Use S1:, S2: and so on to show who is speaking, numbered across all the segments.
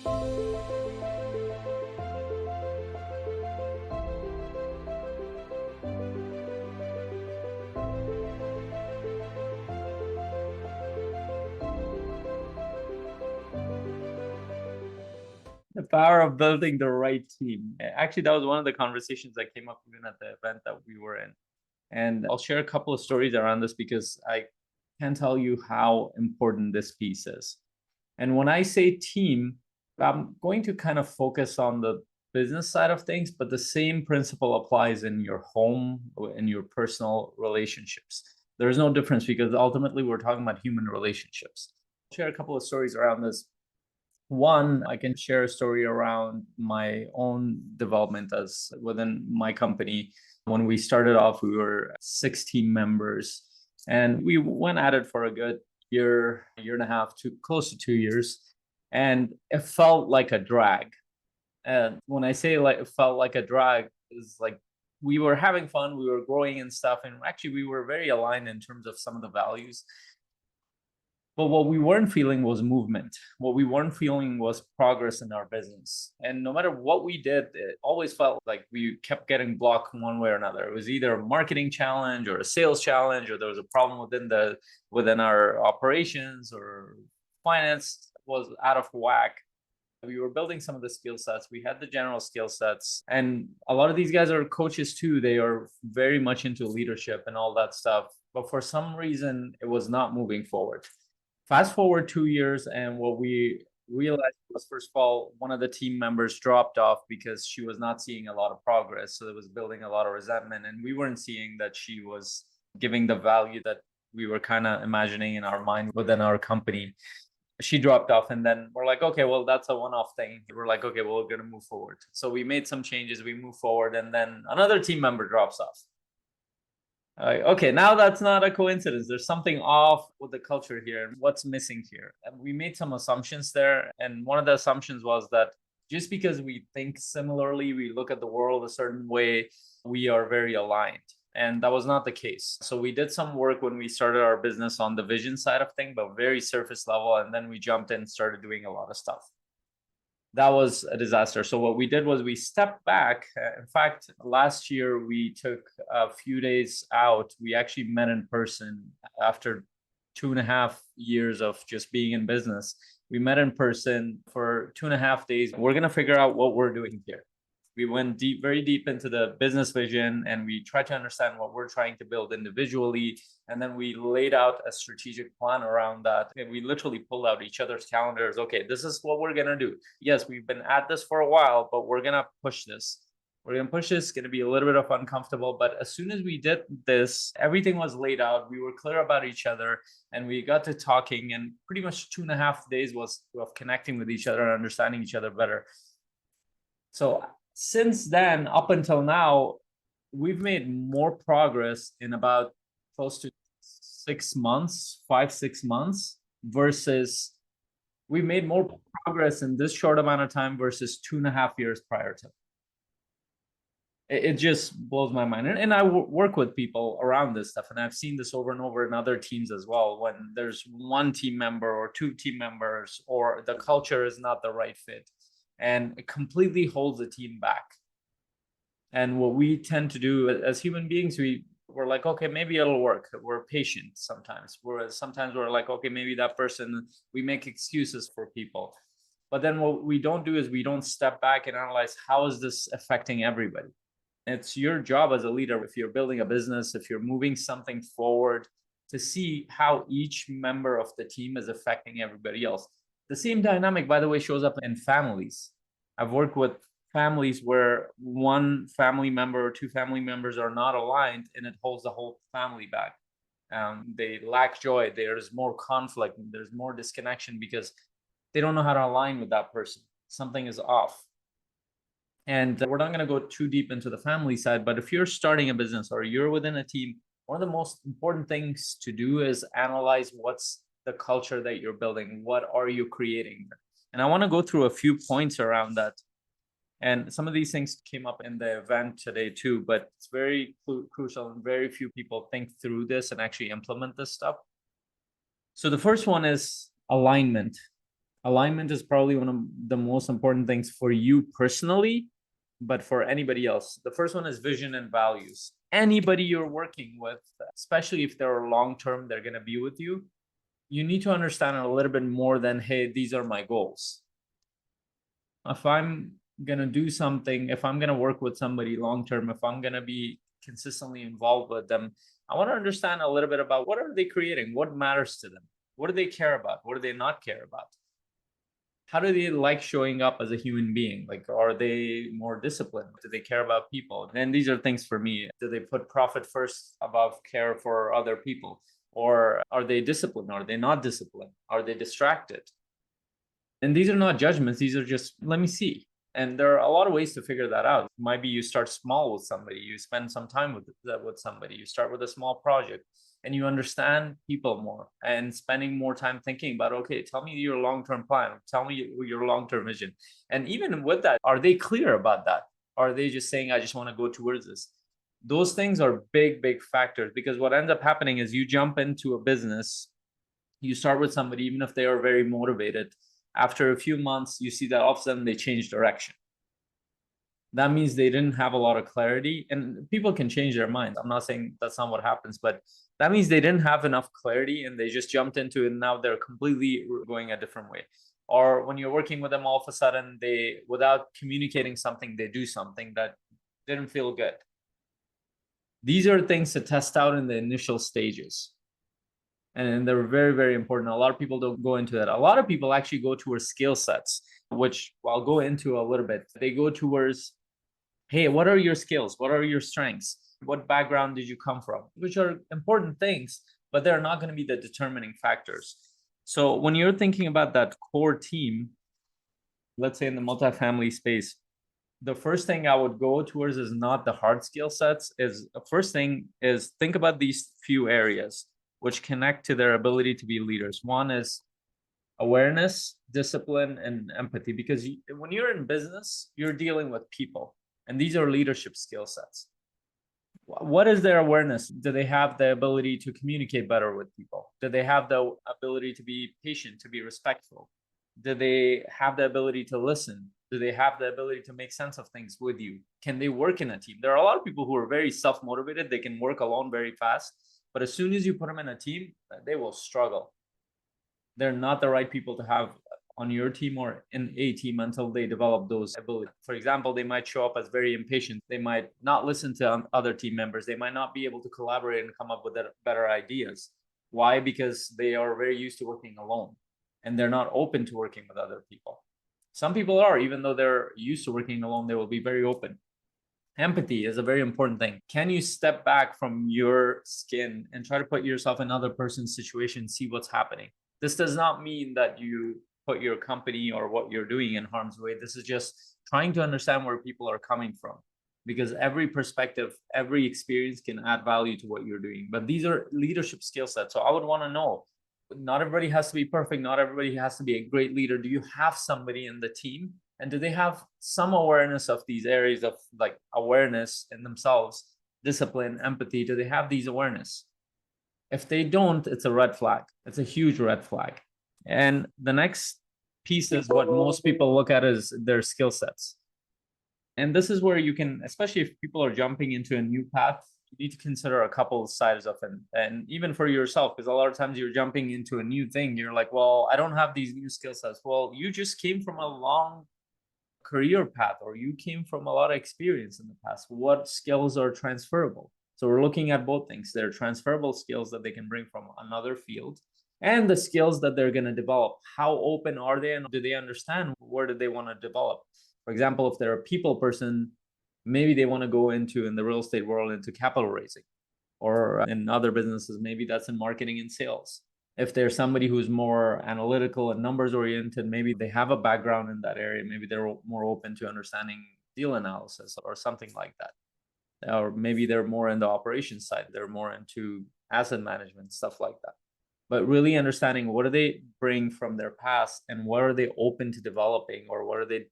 S1: The power of building the right team. Actually, that was one of the conversations that came up even at the event that we were in. And I'll share a couple of stories around this because I can tell you how important this piece is. And when I say team, I'm going to kind of focus on the business side of things, but the same principle applies in your home, in your personal relationships. There is no difference because ultimately we're talking about human relationships. I'll share a couple of stories around this. One, I can share a story around my own development as within my company. When we started off, we were 6 team members and we went at it for a good year and a half to close to 2 years. And it felt like a drag. And when I say like it felt like a drag, is like we were having fun, we were growing and stuff. And actually we were very aligned in terms of some of the values. But what we weren't feeling was movement. What we weren't feeling was progress in our business. And no matter what we did, it always felt like we kept getting blocked one way or another. It was either a marketing challenge or a sales challenge, or there was a problem within our operations, or finance was out of whack. We were building some of the skill sets. We had the general skill sets. And a lot of these guys are coaches too. They are very much into leadership and all that stuff. But for some reason, it was not moving forward. Fast forward 2 years, and what we realized was, first of all, one of the team members dropped off because she was not seeing a lot of progress. So it was building a lot of resentment, and we weren't seeing that she was giving the value that we were kind of imagining in our mind within our company. She dropped off, and then we're like, okay, well, that's a one-off thing. We're like, okay, well, we're going to move forward. So we made some changes, we move forward, and then another team member drops off. Okay, now that's not a coincidence. There's something off with the culture here. What's missing here? And we made some assumptions there. And one of the assumptions was that just because we think similarly, we look at the world a certain way, we are very aligned. And that was not the case. So we did some work when we started our business on the vision side of things, but very surface level. And then we jumped in and started doing a lot of stuff. That was a disaster. So what we did was we stepped back. In fact, last year we took a few days out. We actually met in person after 2.5 years of just being in business. We met in person for 2.5 days. We're going to figure out what we're doing here. We went deep, very deep into the business vision, and we tried to understand what we're trying to build individually. And then we laid out a strategic plan around that. And we literally pulled out each other's calendars. Okay, this is what we're going to do. Yes, we've been at this for a while, but we're going to push this. We're going to push this. It's going to be a little bit of uncomfortable. But as soon as we did this, everything was laid out. We were clear about each other, and we got to talking. And pretty much 2.5 days was of connecting with each other and understanding each other better. So since then, up until now, we've made more progress in about close to 6 months, 5, 6 months, versus we've made more progress in this short amount of time versus 2.5 years prior to. It just blows my mind. And I work with people around this stuff, and I've seen this over and over in other teams as well. When there's one team member or 2 team members, or the culture is not the right fit, and it completely holds the team back. And what we tend to do as human beings, we're like, okay, maybe it'll work. We're patient sometimes. Whereas sometimes we're like, okay, maybe that person, we make excuses for people. But then what we don't do is we don't step back and analyze, how is this affecting everybody? It's your job as a leader, if you're building a business, if you're moving something forward, to see how each member of the team is affecting everybody else. The same dynamic, by the way, shows up in families. I've worked with families where one family member or 2 family members are not aligned, and it holds the whole family back. They lack joy. There's more conflict. There's more disconnection because they don't know how to align with that person. Something is off. And we're not going to go too deep into the family side, but if you're starting a business or you're within a team, one of the most important things to do is analyze what's the culture that you're building. What are you creating? And I want to go through a few points around that. And some of these things came up in the event today too, but it's very crucial, and very few people think through this and actually implement this stuff. So the first one is alignment. Alignment is probably one of the most important things for you personally, but for anybody else. The first one is vision and values. Anybody you're working with, especially if they're long term, they're going to be with you, you need to understand a little bit more than, hey, these are my goals. If I'm going to do something, if I'm going to work with somebody long term, if I'm going to be consistently involved with them, I want to understand a little bit about what are they creating, what matters to them, what do they care about, what do they not care about, how do they like showing up as a human being? Like, are they more disciplined? Do they care about people? And these are things for me. Do they put profit first above care for other people? Or are they disciplined? Are they not disciplined? Are they distracted? And these are not judgments. These are just, let me see. And there are a lot of ways to figure that out. Maybe you start small with somebody, you spend some time with somebody, you start with a small project, and you understand people more and spending more time thinking about, okay, tell me your long-term plan, tell me your long-term vision. And even with that, are they clear about that? Are they just saying, I just want to go towards this? Those things are big factors, because what ends up happening is you jump into a business, you start with somebody, even if they are very motivated. After a few months, you see that all of a sudden they change direction. That means they didn't have a lot of clarity, and people can change their minds. I'm not saying that's not what happens, but that means they didn't have enough clarity and they just jumped into it, and now they're completely going a different way. Or when you're working with them, all of a sudden they, without communicating something, they do something that didn't feel good. These are things to test out in the initial stages, and they're very important. A lot of people don't go into that. A lot of people actually go towards skill sets, which I'll go into a little bit. They go towards, hey, what are your skills? What are your strengths? What background did you come from? Which are important things, but they're not going to be the determining factors. So when you're thinking about that core team, let's say in the multifamily space, the first thing I would go towards is not the hard skill sets. Is the first thing is think about these few areas which connect to their ability to be leaders. One is awareness, discipline, and empathy. Because when you're in business, you're dealing with people, and these are leadership skill sets. What is their awareness? Do they have the ability to communicate better with people? Do they have the ability to be patient, to be respectful? Do they have the ability to listen? Do they have the ability to make sense of things with you? Can they work in a team? There are a lot of people who are very self-motivated. They can work alone very fast. But as soon as you put them in a team, they will struggle. They're not the right people to have on your team or in a team until they develop those abilities. For example, they might show up as very impatient. They might not listen to other team members. They might not be able to collaborate and come up with better ideas. Why? Because they are very used to working alone, and they're not open to working with other people. Some people are, even though they're used to working alone, they will be very open. Empathy is a very important thing. Can you step back from your skin and try to put yourself in another person's situation, see what's happening? This does not mean that you put your company or what you're doing in harm's way. This is just trying to understand where people are coming from, because every perspective, every experience can add value to what you're doing. But these are leadership skill sets. So I would want to know, not everybody has to be perfect. Not everybody has to be a great leader. Do you have somebody in the team? And do they have some awareness of these areas of like awareness in themselves, discipline, empathy? Do they have these awareness? If they don't, it's a red flag. It's a huge red flag. And the next piece is what most people look at is their skill sets. And this is where you can, especially if people are jumping into a new path, you need to consider a couple of sides of it. And even for yourself, because a lot of times you're jumping into a new thing, you're like, well, I don't have these new skill sets. Well, you just came from a long career path, or you came from a lot of experience in the past. What skills are transferable? So we're looking at both things. There are transferable skills that they can bring from another field, and the skills that they're going to develop. How open are they, and do they understand where do they want to develop? For example, if they're a people person, maybe they want to go into, in the real estate world, into capital raising, or in other businesses, maybe that's in marketing and sales. If there's somebody who's more analytical and numbers oriented, maybe they have a background in that area. Maybe they're more open to understanding deal analysis or something like that. Or maybe they're more in the operations side. They're more into asset management, stuff like that. But really understanding what do they bring from their past, and what are they open to developing, or what are they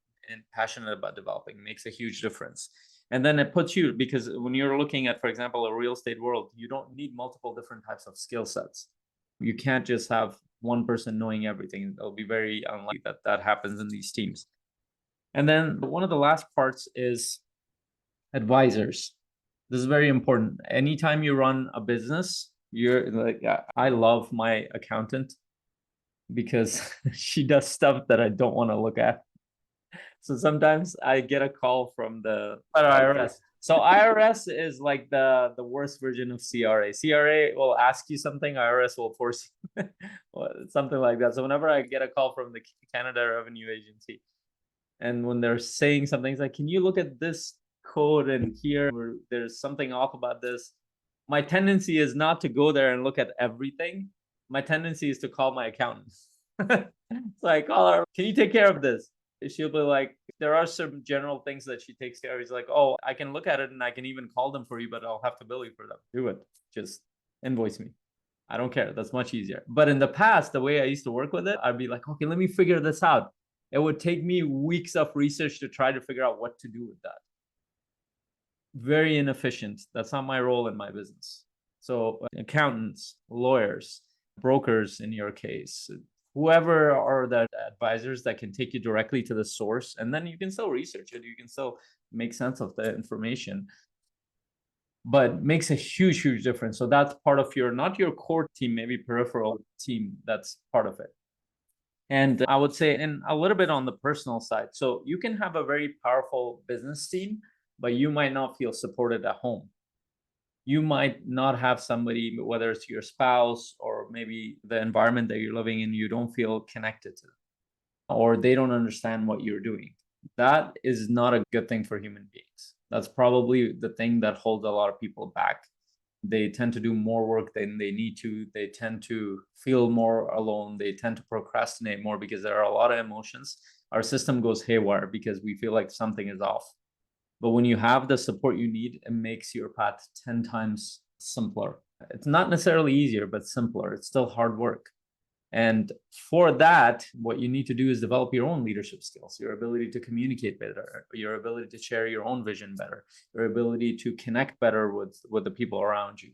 S1: passionate about developing, makes a huge difference. And then it puts you, because when you're looking at, for example, a real estate world, you don't need multiple different types of skill sets. You can't just have one person knowing everything. It'll be very unlikely that that happens in these teams. And then one of the last parts is advisors. This is very important. Anytime you run a business, you're like, I love my accountant because she does stuff that I don't want to look at. So sometimes I get a call from the IRS. So IRS is like the worst version of CRA. CRA will ask you something, IRS will force you, something like that. So whenever I get a call from the Canada Revenue Agency, and when they're saying something, it's like, can you look at this code and here there's something off about this? My tendency is not to go there and look at everything. My tendency is to call my accountant. So I call her, can you take care of this? She'll be like, there are some general things that she takes care of. He's like, oh, I can look at it and I can even call them for you, but I'll have to bill you for them. Do it. Just invoice me. I don't care. That's much easier. But in the past, the way I used to work with it, I'd be like, okay, let me figure this out. It would take me weeks of research to try to figure out what to do with that. Very inefficient. That's not my role in my business. So accountants, lawyers, brokers in your case, whoever are the advisors that can take you directly to the source, and then you can still research it. You can still make sense of the information, but makes a huge difference. So that's part of your, not your core team, maybe peripheral team. That's part of it. And I would say, and a little bit on the personal side. So you can have a very powerful business team, but you might not feel supported at home. You might not have somebody, whether it's your spouse or maybe the environment that you're living in, you don't feel connected to them, or they don't understand what you're doing. That is not a good thing for human beings. That's probably the thing that holds a lot of people back. They tend to do more work than they need to. They tend to feel more alone. They tend to procrastinate more because there are a lot of emotions. Our system goes haywire because we feel like something is off. But when you have the support you need, it makes your path 10 times simpler. It's not necessarily easier, but simpler. It's still hard work. And for that, what you need to do is develop your own leadership skills, your ability to communicate better, your ability to share your own vision better, your ability to connect better with the people around you,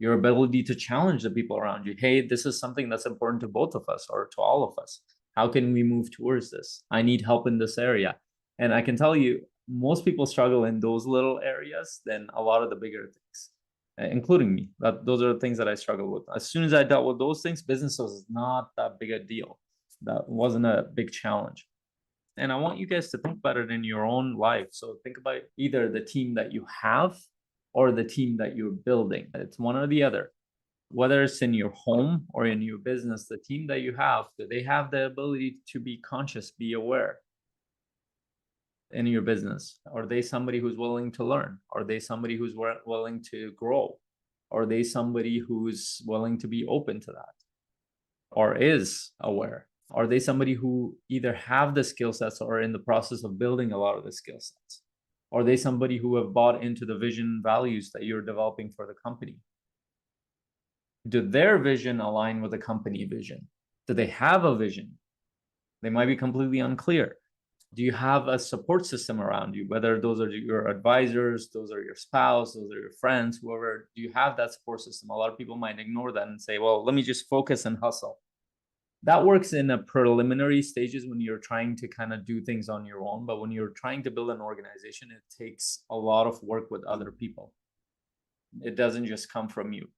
S1: your ability to challenge the people around you. Hey, this is something that's important to both of us or to all of us. How can we move towards this? I need help in this area. And I can tell you, most people struggle in those little areas than a lot of the bigger things, including me. Those are the things that I struggle with. As soon as I dealt with those things, business was not that big a deal. That wasn't a big challenge. And I want you guys to think about it in your own life. So think about either the team that you have or the team that you're building. It's one or the other. Whether it's in your home or in your business, the team that you have, do they have the ability to be conscious, be aware in your business? Are they somebody who's willing to learn? Are they somebody who's willing to grow? Are they somebody who's willing to be open to that or is aware? Are they somebody who either have the skill sets or are in the process of building a lot of the skill sets? Are they somebody who have bought into the vision values that you're developing for the company? Do their vision align with the company vision? Do they have a vision? They might be completely unclear. Do you have a support system around you? Whether those are your advisors, those are your spouse, those are your friends, whoever, do you have that support system? A lot of people might ignore that and say, well, let me just focus and hustle. That works in a preliminary stages when you're trying to kind of do things on your own. But when you're trying to build an organization, it takes a lot of work with other people. It doesn't just come from you.